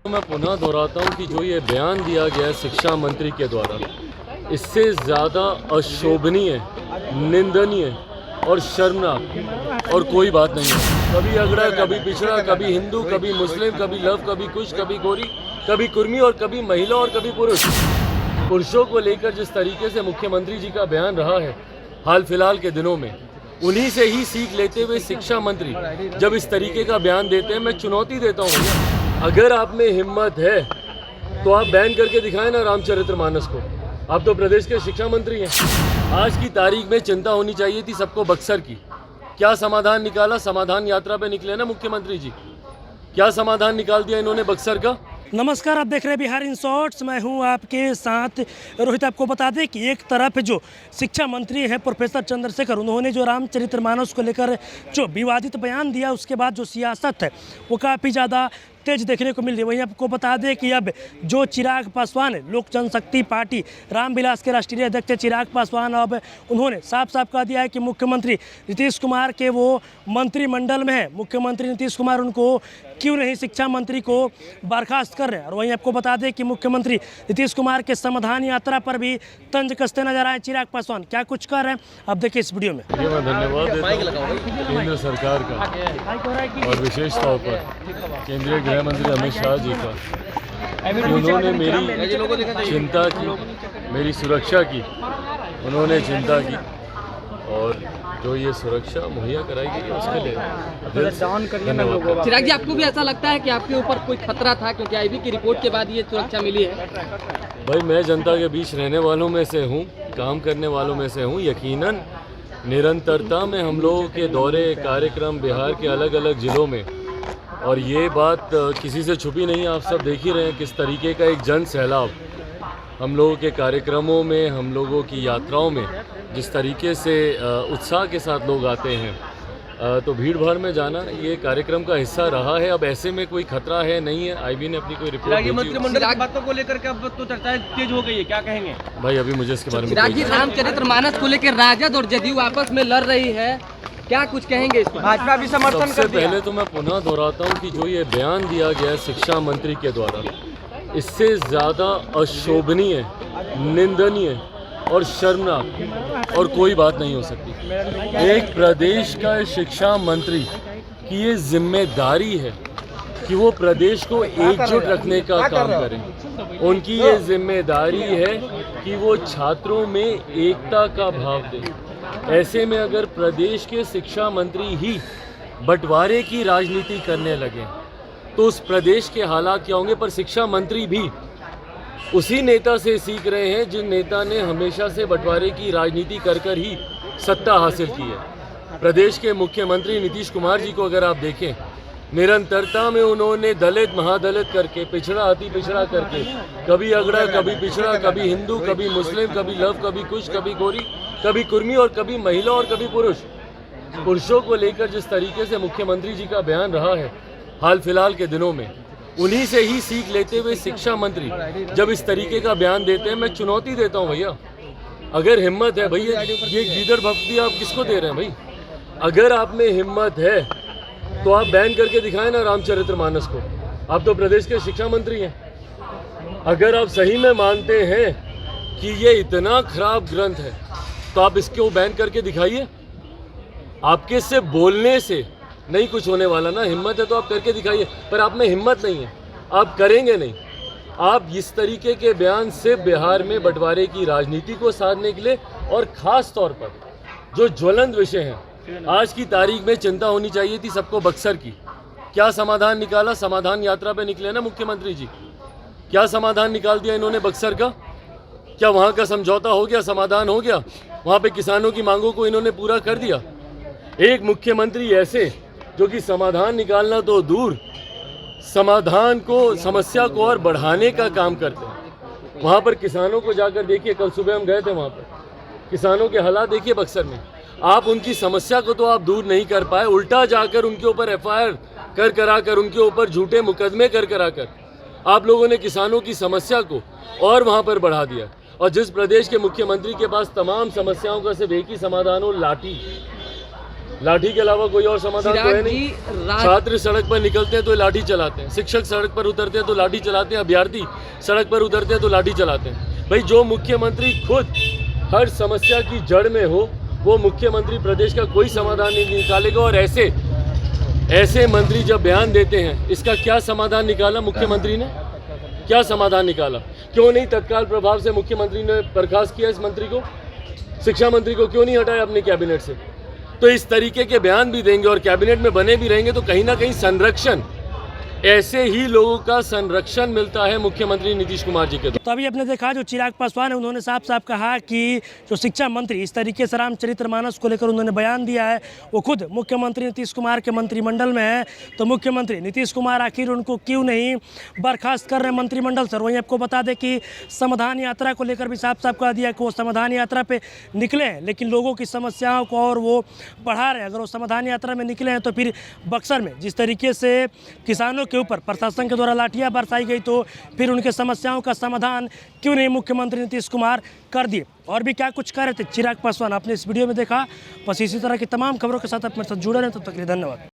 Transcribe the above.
मैं पुनः दोहराता हूं कि जो ये बयान दिया गया है शिक्षा मंत्री के द्वारा, इससे ज़्यादा अशोभनीय, निंदनीय और शर्मनाक और कोई बात नहीं है। कभी अगड़ा, कभी पिछड़ा, कभी हिंदू, कभी मुस्लिम, कभी लव, कभी कुश, कभी गोरी, कभी कुर्मी और कभी महिला और कभी पुरुष। पुरुषों को लेकर जिस तरीके से मुख्यमंत्री जी का बयान रहा है हाल फिलहाल के दिनों में, उन्हीं से ही सीख लेते हुए शिक्षा मंत्री जब इस तरीके का बयान देते हैं, मैं चुनौती देता हूँ भैया, अगर आप में हिम्मत है तो आप बैन करके दिखाएं ना रामचरितमानस को। आप तो प्रदेश के शिक्षा मंत्री हैं। आज की तारीख में चिंता होनी चाहिए थी सबको बक्सर की। क्या समाधान निकाला? समाधान यात्रा पे निकले ना मुख्यमंत्री जी, क्या समाधान निकाल दिया इन्होंने बक्सर का? नमस्कार, आप देख रहे हैं बिहार इन शॉर्ट्स। मैं हूं आपके साथ रोहित। आपको बता दें कि एक तरफ जो शिक्षा मंत्री हैं प्रोफेसर चंद्रशेखर, उन्होंने जो रामचरितमानस को लेकर जो विवादित बयान दिया, उसके बाद जो सियासत है वो काफ़ी ज़्यादा तेज देखने को मिल रही है। वहीं आपको बता दें कि अब जो चिराग पासवान लोक जनशक्ति पार्टी रामविलास के राष्ट्रीय अध्यक्ष चिराग पासवान, अब उन्होंने साफ साफ कह दिया है कि मुख्यमंत्री नीतीश कुमार के वो मंत्रिमंडल में है, मुख्यमंत्री नीतीश कुमार उनको क्यों नहीं शिक्षा मंत्री को बर्खास्त कर रहे हैं। और वहीं आपको बता दें कि मुख्यमंत्री नीतीश कुमार के समाधान यात्रा पर भी तंज कसते नजर आए चिराग पासवान। क्या कुछ कर रहे हैं आप देखिए इस वीडियो में। मैं धन्यवाद देता हूं केंद्र सरकार का और विशेष तौर पर केंद्रीय गृह मंत्री अमित शाह जी का, उन्होंने मेरी चिंता की, मेरी सुरक्षा की, उन्होंने चिंता की और जो ये सुरक्षा मुहैया कराई गई है उसके लिए धन्यवाद। चिराग जी, आपको भी ऐसा लगता है कि आपके ऊपर कोई खतरा था, क्योंकि आईबी की रिपोर्ट के बाद ये सुरक्षा मिली है? भाई, मैं जनता के बीच रहने वालों में से हूँ, काम करने वालों में से हूँ। यकीनन निरंतरता में हम लोगों के दौरे, कार्यक्रम बिहार के अलग अलग ज़िलों में, और ये बात किसी से छुपी नहीं, आप सब देख ही रहे हैं किस तरीके का एक जन सैलाब हम लोगों के कार्यक्रमों में, हम लोगों की यात्राओं में जिस तरीके से उत्साह के साथ लोग आते हैं, तो भीड़ भाड़ में जाना ये कार्यक्रम का हिस्सा रहा है। अब ऐसे में कोई खतरा है नहीं है। आईबी ने अपनी कोई रिपोर्ट मंत्रिमंडल की बातों को लेकर के अब तो चर्चाएं तेज हो गई है, क्या कहेंगे भाई? अभी मुझे इसके बारे में चिराग जी, रामचरितमानस को लेकर राजद और जदयू आपस में लड़ रही है, क्या कुछ कहेंगे इस पर? भाजपा भी समर्थन कर दिया। पहले तो मैं पुनः दोहराता हूँ कि जो ये बयान दिया गया है शिक्षा मंत्री के द्वारा, इससे ज़्यादा अशोभनीय, निंदनीय और शर्मनाक और कोई बात नहीं हो सकती। एक प्रदेश का शिक्षा मंत्री की ये जिम्मेदारी है कि वो प्रदेश को एकजुट रखने का काम करें। उनकी ये जिम्मेदारी है कि वो छात्रों में एकता का भाव दें। ऐसे में अगर प्रदेश के शिक्षा मंत्री ही बंटवारे की राजनीति करने लगे तो उस प्रदेश के हालात क्या होंगे। पर शिक्षा मंत्री भी उसी नेता से सीख रहे हैं जिन नेता ने हमेशा से बंटवारे की राजनीति कर कर ही सत्ता हासिल की है। प्रदेश के मुख्यमंत्री नीतीश कुमार जी को अगर आप देखें, निरंतरता में उन्होंने दलित महादलित करके, पिछड़ा अति पिछड़ा करके, कभी अगड़ा, कभी पिछड़ा, कभी हिंदू, कभी मुस्लिम, कभी लव, कभी कुश, कभी गोरी, कभी कुर्मी और कभी महिला और कभी पुरुष। पुरुषों को लेकर जिस तरीके से मुख्यमंत्री जी का बयान रहा है हाल फिलहाल के दिनों में, उन्हीं से ही सीख लेते हुए शिक्षा मंत्री जब इस तरीके का बयान देते हैं, मैं चुनौती देता हूं भैया, अगर हिम्मत है भैया, ये गीदड़ भक्ति आप किसको दे रहे हैं भाई? अगर आप में हिम्मत है तो आप बैन करके दिखाएं ना रामचरितमानस को। आप तो प्रदेश के शिक्षा मंत्री हैं। अगर आप सही में मानते हैं कि ये इतना खराब ग्रंथ है तो आप इसको बैन करके दिखाइए। आपके से बोलने से नहीं कुछ होने वाला ना। हिम्मत है तो आप करके दिखाइए, पर आप में हिम्मत नहीं है, आप करेंगे नहीं। आप इस तरीके के बयान से बिहार में बंटवारे की राजनीति को साधने के लिए, और ख़ास तौर पर जो ज्वलंत विषय हैं, आज की तारीख में चिंता होनी चाहिए थी सबको बक्सर की। क्या समाधान निकाला? समाधान यात्रा पे निकले ना मुख्यमंत्री जी, क्या समाधान निकाल दिया इन्होंने बक्सर का? क्या वहाँ का समझौता हो गया, समाधान हो गया? वहाँ पे किसानों की मांगों को इन्होंने पूरा कर दिया? एक मुख्यमंत्री ऐसे जो कि समाधान निकालना तो दूर, समाधान को, समस्या को और बढ़ाने का काम करते हैं। वहाँ पर किसानों को जाकर देखिए, कल सुबह हम गए थे वहाँ पर, किसानों के हालात देखिए बक्सर में। आप उनकी समस्या को तो आप दूर नहीं कर पाए, उल्टा जाकर उनके ऊपर एफआईआर कर कराकर, उनके ऊपर झूठे मुकदमे कर कराकर आप लोगों ने किसानों की समस्या को और वहाँ पर बढ़ा दिया। और जिस प्रदेश के मुख्यमंत्री के पास तमाम समस्याओं का सिर्फ एक ही समाधान हो, लाठी, लाठी के अलावा कोई और समाधान तो है चिराग नहीं। जी, छात्र सड़क पर निकलते हैं तो लाठी चलाते हैं, शिक्षक सड़क पर उतरते हैं तो लाठी चलाते हैं, अभ्यर्थी सड़क पर उतरते हैं तो लाठी चलाते हैं। भाई जो मुख्यमंत्री खुद हर समस्या की जड़ में हो, वो मुख्यमंत्री प्रदेश का कोई समाधान नहीं निकालेगा। और ऐसे मंत्री जब बयान देते हैं, इसका क्या समाधान निकाला मुख्यमंत्री ने? क्या समाधान निकाला? क्यों नहीं तत्काल प्रभाव से मुख्यमंत्री ने बर्खास्त किया इस मंत्री को? शिक्षा मंत्री को क्यों नहीं हटाया अपने कैबिनेट से? तो इस तरीके के बयान भी देंगे और कैबिनेट में बने भी रहेंगे तो कहीं ना कहीं संरक्षण, ऐसे ही लोगों का संरक्षण मिलता है मुख्यमंत्री नीतीश कुमार जी के द्वारा। तो अभी आपने देखा जो चिराग पासवान है, उन्होंने साफ साफ कहा कि जो शिक्षा मंत्री इस तरीके से रामचरितमानस को लेकर उन्होंने बयान दिया है, वो खुद मुख्यमंत्री नीतीश कुमार के मंत्रिमंडल में है। तो मुख्यमंत्री नीतीश कुमार आखिर उनको क्यों नहीं बर्खास्त कर रहे मंत्रिमंडल से? वहीं आपको बता दें कि समाधान यात्रा को लेकर भी साफ साफ कह दिया कि वो समाधान यात्रा पे निकले हैं, लेकिन लोगों की समस्याओं को और वो बढ़ा रहे हैं। अगर वो समाधान यात्रा में निकले हैं तो फिर बक्सर में जिस तरीके से किसानों के ऊपर प्रशासन के द्वारा लाठियां बरसाई गई, तो फिर उनके समस्याओं का समाधान क्यों नहीं मुख्यमंत्री नीतीश कुमार कर दिए? और भी क्या कुछ कह रहे थे चिराग पासवान, आपने इस वीडियो में देखा। बस इसी तरह की तमाम खबरों के साथ आप मेरे साथ जुड़े रहें। तब तक के लिए धन्यवाद।